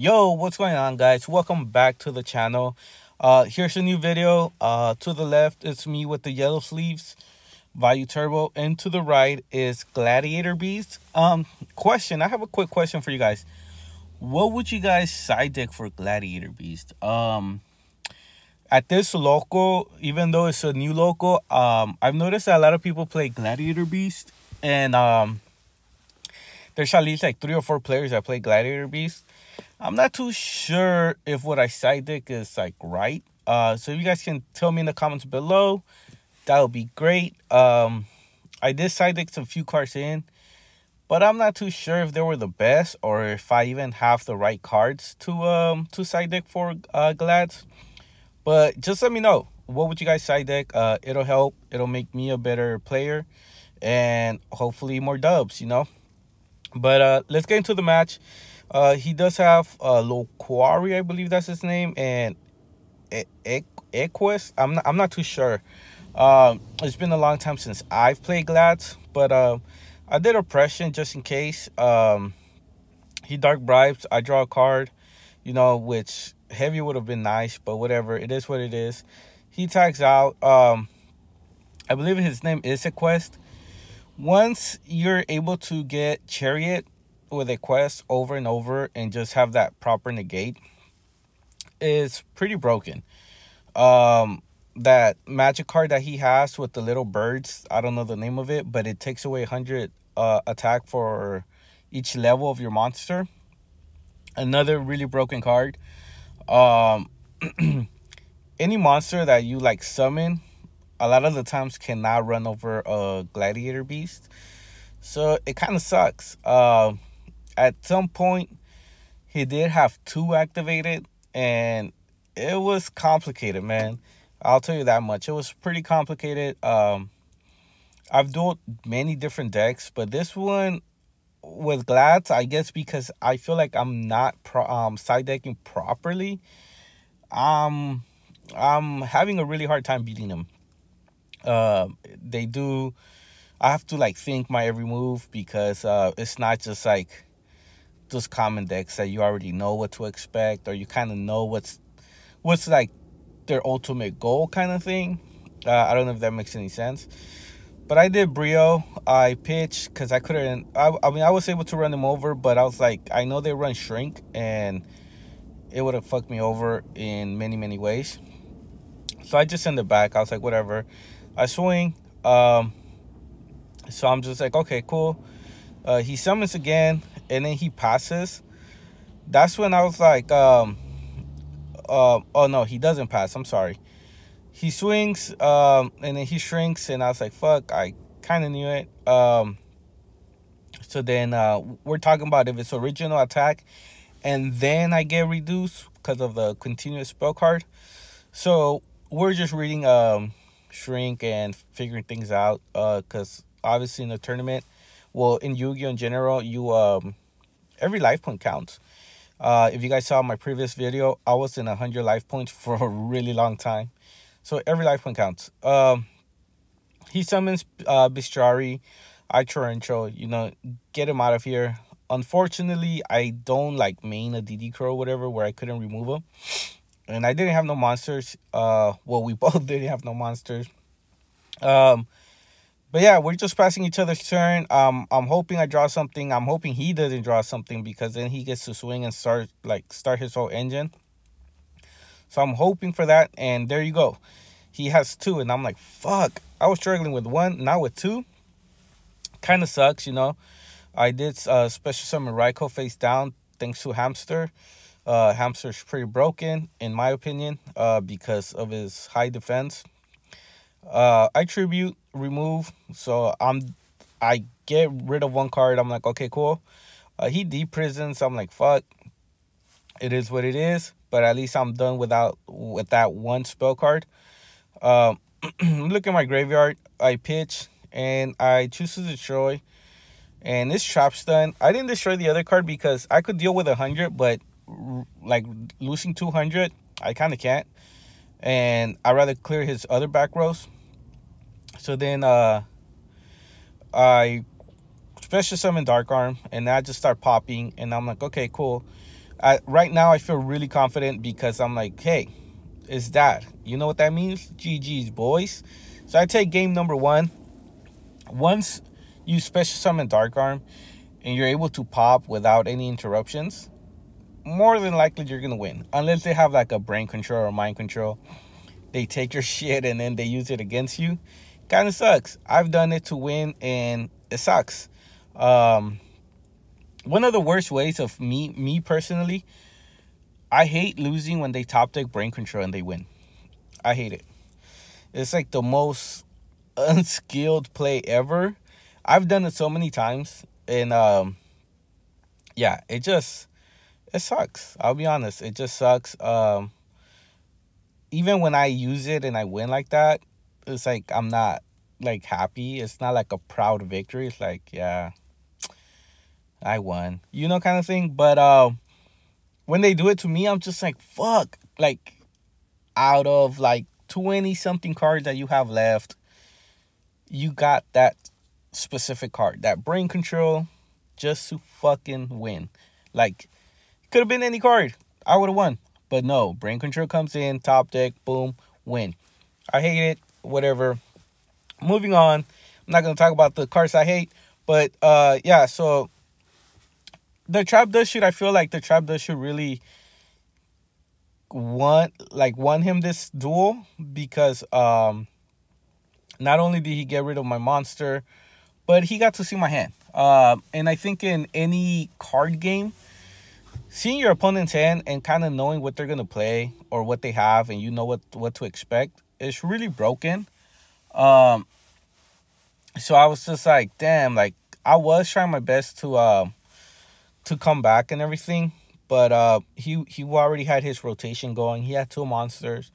Yo, what's going on, guys? Welcome back to the channel. Here's a new video. To the left it's me with the yellow sleeves, Vayu Turbo, and to the right is Gladiator Beast. Question. I have a quick question for you guys. What would you guys side deck for Gladiator Beast? At this local, even though it's a new local, I've noticed that a lot of people play Gladiator Beast, and there's at least like 3 or 4 players that play Gladiator Beast. I'm not too sure if what I side deck is like right. So if you guys can tell me in the comments below, that would be great. I did side deck some few cards in, but I'm not too sure if they were the best or if I even have the right cards to side deck for Glads. But just let me know, what would you guys side deck? It'll help. It'll make me a better player and hopefully more dubs, you know. But let's get into the match. He does have Loquari, I believe that's his name, and Equus. I'm not too sure. It's been a long time since I've played Glads, but I did oppression just in case. He dark bribes. I draw a card, you know, which heavy would have been nice, but whatever. It is what it is. He tags out. I believe his name is a quest. Once you're able to get Chariot with a quest over and over and just have that proper negate, is pretty broken. That magic card that he has with the little birds, I don't know the name of it, but it takes away 100 attack for each level of your monster. Another really broken card. Any monster that you like summon, a lot of the times cannot run over a Gladiator Beast, so it kind of sucks. At some point, he did have 2 activated, and it was complicated, man. I'll tell you that much. It was pretty complicated. I've dueled many different decks, but this one with Glads, I guess because I feel like I'm not side decking properly, I'm having a really hard time beating them. I have to like think my every move, because it's not just like those common decks that you already know what to expect, or you kind of know what's like their ultimate goal kind of thing. I don't know if that makes any sense, but I did Brio. I pitched because I couldn't. I mean, I was able to run them over, but I was like, I know they run Shrink, and it would have fucked me over in many ways. So I just sent it back. I was like, whatever. I swing. So I'm just like, okay, cool. He summons again, and then he passes. That's when I was like, oh no, he doesn't pass. I'm sorry. He swings, and then he shrinks, and I was like, fuck, I kind of knew it. So then we're talking about if it's original attack, and then I get reduced because of the continuous spell card. So we're just reading Shrink and figuring things out, because obviously in the tournament, well, in Yu-Gi-Oh in general, you every life point counts. If you guys saw my previous video, I was in 100 life points for a really long time, so every life point counts. He summons Bestiari. I torrential, you know, get him out of here. Unfortunately, I don't like main a DD Crow or whatever where I couldn't remove him, and I didn't have no monsters. Well, we both didn't have no monsters. But yeah, we're just passing each other's turn. I'm hoping I draw something. I'm hoping he doesn't draw something, because then he gets to swing and start his whole engine. So I'm hoping for that, and there you go. He has 2, and I'm like, fuck. I was struggling with 1, now with 2. Kind of sucks, you know. I did special summon Raikou face down thanks to Hamster. Hamster's pretty broken, in my opinion, because of his high defense. I tribute, remove, so I get rid of 1 card. I'm like, okay, cool. He de-prisons. I'm like, fuck, it is what it is, but at least I'm done with that 1 spell card. Look at my graveyard. I pitch, and I choose to destroy, and this trap's done. I didn't destroy the other card because I could deal with 100, but like losing 200, I kind of can't, and I'd rather clear his other back rows. So then I special summon Dark Arm, and I just start popping, and I'm like, okay, cool. Right now, I feel really confident because I'm like, hey, it's that. You know what that means? GG's, boys. So I take game number 1. Once you special summon Dark Arm and you're able to pop without any interruptions, more than likely you're going to win. Unless they have like a brain control or mind control. They take your shit and then they use it against you. Kind of sucks. I've done it to win and it sucks. One of the worst ways of me personally, I hate losing when they top deck brain control and they win. I hate it. It's like the most unskilled play ever. I've done it so many times, and yeah, it sucks. I'll be honest, it just sucks. Even when I use it and I win like that, it's like I'm not like happy. It's not like a proud victory. It's like, yeah, I won, kind of thing. But when they do it to me, I'm just like, fuck. Like, out of like 20 something cards that you have left, you got that specific card, that brain control, just to fucking win. Like, could have been any card, I would have won. But no, brain control comes in, top deck, boom, win. I hate it, whatever. Moving on. I'm not going to talk about the cards I hate. But, yeah, so the Trap Dust should, I feel like the Trap Dust should really won him this duel. Because not only did he get rid of my monster, but he got to see my hand. And I think in any card game, seeing your opponent's hand and kind of knowing what they're going to play or what they have and you know what to expect is really broken. So I was just like, damn, like I was trying my best to come back and everything, but he already had his rotation going. He had 2 monsters.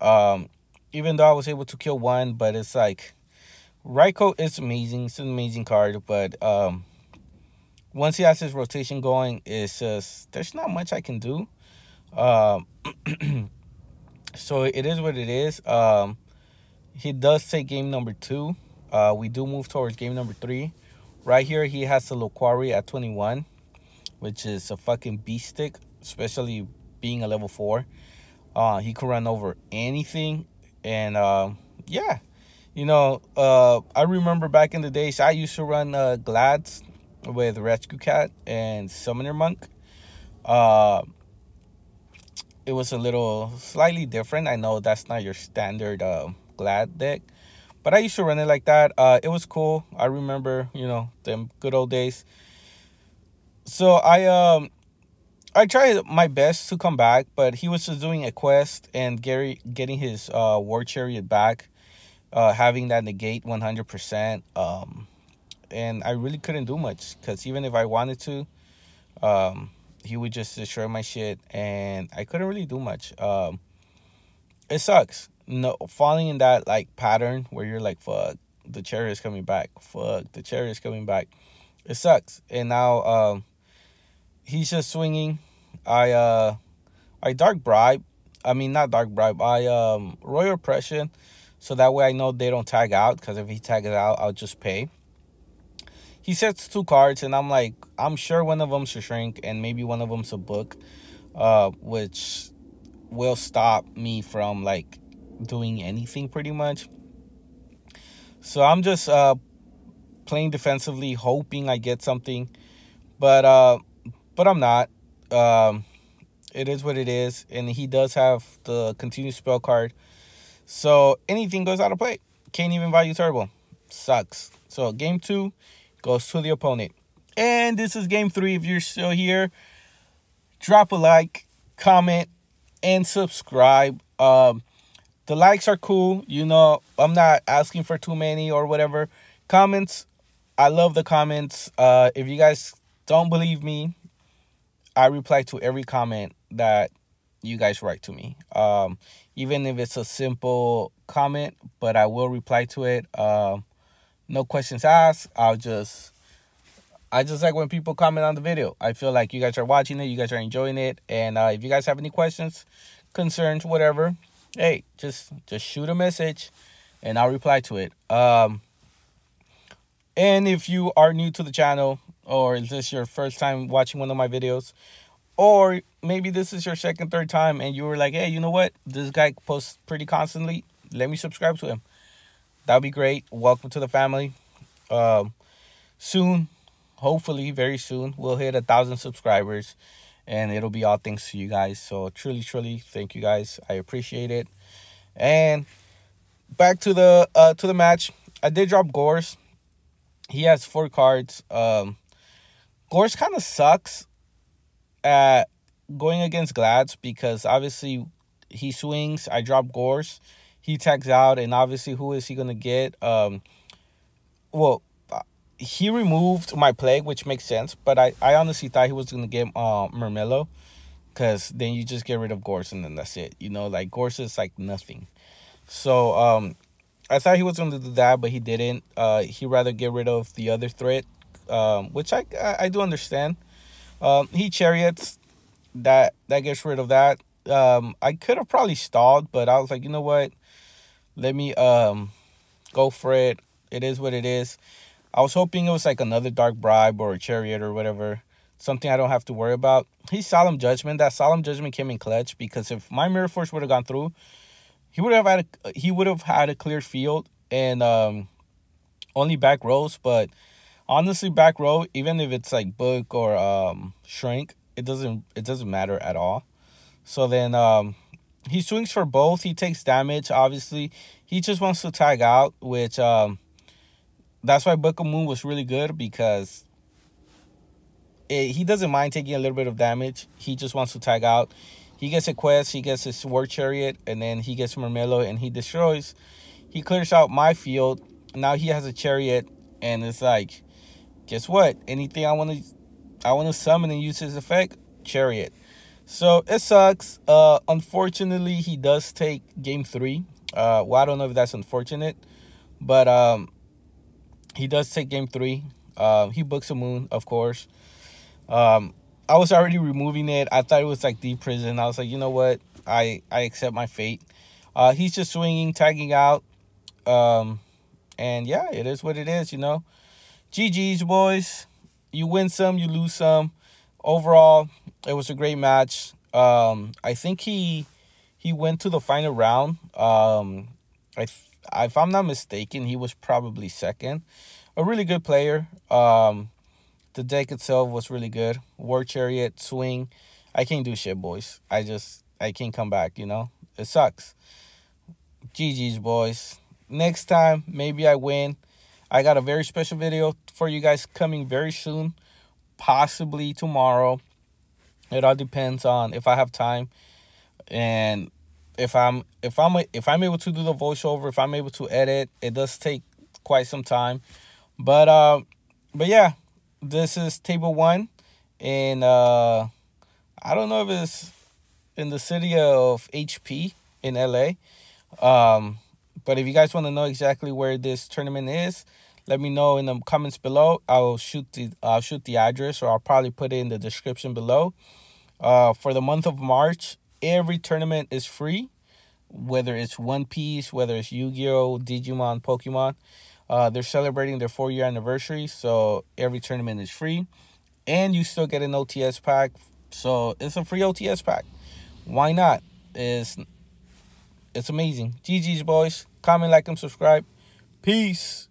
Even though I was able to kill 1, but it's like Raikou is amazing. It's an amazing card, but once he has his rotation going, it's just, there's not much I can do. So it is what it is. He does take game number 2. We do move towards game number 3. Right here, he has the Loquari at 21, which is a fucking beast stick, especially being a level 4. He can run over anything. And yeah, I remember back in the days, I used to run Glads with Rescue Cat and Summoner Monk. It was a little slightly different. I know that's not your standard Glad deck, but I used to run it like that. It was cool. I remember, them good old days. So I tried my best to come back, but he was just doing a quest and getting his War Chariot back, having that negate 100%. And I really couldn't do much because even if I wanted to, he would just destroy my shit, and I couldn't really do much. It sucks. No, falling in that like pattern where you're like, fuck, the chariot is coming back. Fuck, the chariot is coming back. It sucks. And now he's just swinging. I dark bribe. I mean, not dark bribe. I royal oppression, so that way I know they don't tag out. Because if he tags out, I'll just pay. He sets 2 cards, and I'm like, I'm sure one of them's a shrink, and maybe one of them's a book, which will stop me from like doing anything pretty much. So I'm just playing defensively, hoping I get something, but I'm not. It is what it is, and he does have the continuous spell card, so anything goes out of play. Can't even Vayu Turbo. Sucks. So game 2 goes to the opponent. And this is game 3. If you're still here, drop a like, comment, and subscribe. The likes are cool. I'm not asking for too many or whatever. Comments, I love the comments. If you guys don't believe me, I reply to every comment that you guys write to me. Even if it's a simple comment, but I will reply to it. No questions asked. I just like when people comment on the video. I feel like you guys are watching it, you guys are enjoying it, and if you guys have any questions, concerns, whatever, hey, just shoot a message, and I'll reply to it. And if you are new to the channel, or is this your first time watching one of my videos, Or maybe this is your second, third time, and you were like, hey, you know what? This guy posts pretty constantly. Let me subscribe to him. That'd be great. Welcome to the family. Um, Soon, hopefully very soon, we'll hit 1,000 subscribers, and it'll be all thanks to you guys. So truly, truly, thank you guys. I appreciate it. And back to the match. I did drop Gores. He has 4 cards. Gores kind of sucks at going against Glads because obviously he swings. I drop Gores. He tags out, and obviously who is he gonna get? Well, he removed my plague, which makes sense. But I honestly thought he was gonna get Murmillo, because then you just get rid of Gores and then that's it. You know, like Gores is like nothing. So I thought he was going to do that, but he didn't. He rather get rid of the other threat, which I do understand. He chariots, that gets rid of that. I could have probably stalled, but I was like, you know what? Let me go for it. It is what it is. I was hoping it was like another Dark Bribe or a Chariot or whatever. Something I don't have to worry about. He's Solemn Judgment. That Solemn Judgment came in clutch because if my Mirror Force would have gone through, he would have had a clear field and only back rows. But honestly, back row, even if it's like Book or Shrink, it doesn't matter at all. So then he swings for both. He takes damage. Obviously, he just wants to tag out, which that's why Book of Moon was really good because he doesn't mind taking a little bit of damage. He just wants to tag out. He gets a quest, he gets his War Chariot, and then he gets Murmillo, and he destroys. He clears out my field. Now he has a Chariot, and it's like, guess what? Anything I want to summon and use his effect, Chariot. So it sucks. Unfortunately, he does take game 3. Well, I don't know if that's unfortunate, but he does take game 3. He books a moon, of course. I was already removing it. I thought it was like deep prison. I was like, you know what? I accept my fate. He's just swinging, tagging out. And yeah, it is what it is, you know. GG's, boys. You win some, you lose some. Overall, it was a great match. I think he went to the final round. If I'm not mistaken, he was probably second. A really good player. The deck itself was really good. War Chariot, swing. I can't do shit, boys. I can't come back, you know? It sucks. GG's, boys. Next time, maybe I win. I got a very special video for you guys coming very soon. Possibly tomorrow. It all depends on if I have time. And if I'm able to do the voiceover, if I'm able to edit, it does take quite some time. But yeah. This is table 1, and I don't know if it's in the city of HP in LA. But if you guys want to know exactly where this tournament is, let me know in the comments below. I'll shoot the address, or I'll probably put it in the description below. For the month of March, every tournament is free, whether it's One Piece, whether it's Yu-Gi-Oh, Digimon, Pokemon. They're celebrating their 4-year anniversary, so every tournament is free. And you still get an OTS pack, so it's a free OTS pack. Why not? It's amazing. GG's, boys. Comment, like, and subscribe. Peace.